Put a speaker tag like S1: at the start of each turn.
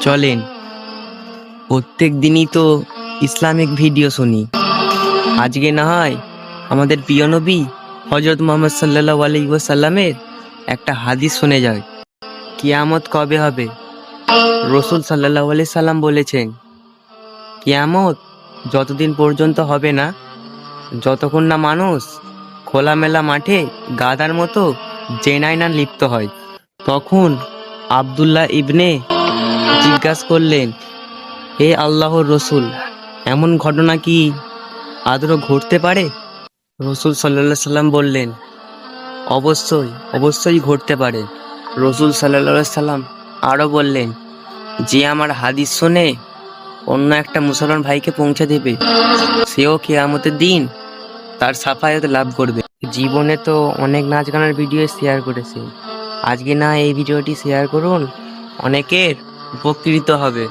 S1: চলেন প্রত্যেক দিনই তো ইসলামিক ভিডিও শুনি, আজকে না হয় আমাদের প্রিয় নবী হজরত মুহাম্মদ সাল্লাল্লাহু আলাইহি ওয়াসাল্লামের একটা হাদিস শুনে যায়। কিয়ামত কবে হবে? রসুল সাল্লাল্লাহু আলাইহি সাল্লাম বলেছেন, কিয়ামত যতদিন পর্যন্ত হবে না, যতক্ষণ না মানুষ খোলামেলা মাঠে গাধার মতো জেনায় না লিপ্ত হয়। তখন আব্দুল্লাহ ইবনে জিজ্ঞাসা করলেন, হে আল্লাহর রসুল, এমন ঘটনা কি আদৌ ঘটতে পারে? রসুল সাল্লাল্লাহু সাল্লাম বললেন, অবশ্যই অবশ্যই ঘটতে পারে। রসুল সাল্লাল্লাহু সাল্লাম আরও বললেন, যে আমার হাদিস শুনে অন্য একটা মুসলমান ভাইকে পৌঁছে দেবে, সেও কিয়ামতের দিন তার সাফায়াত লাভ করবে। জীবনে তো অনেক নাচ গানের ভিডিও শেয়ার করেছি, আজকে না এই ভিডিওটি শেয়ার করুন, অনেকের উপকৃত হবে।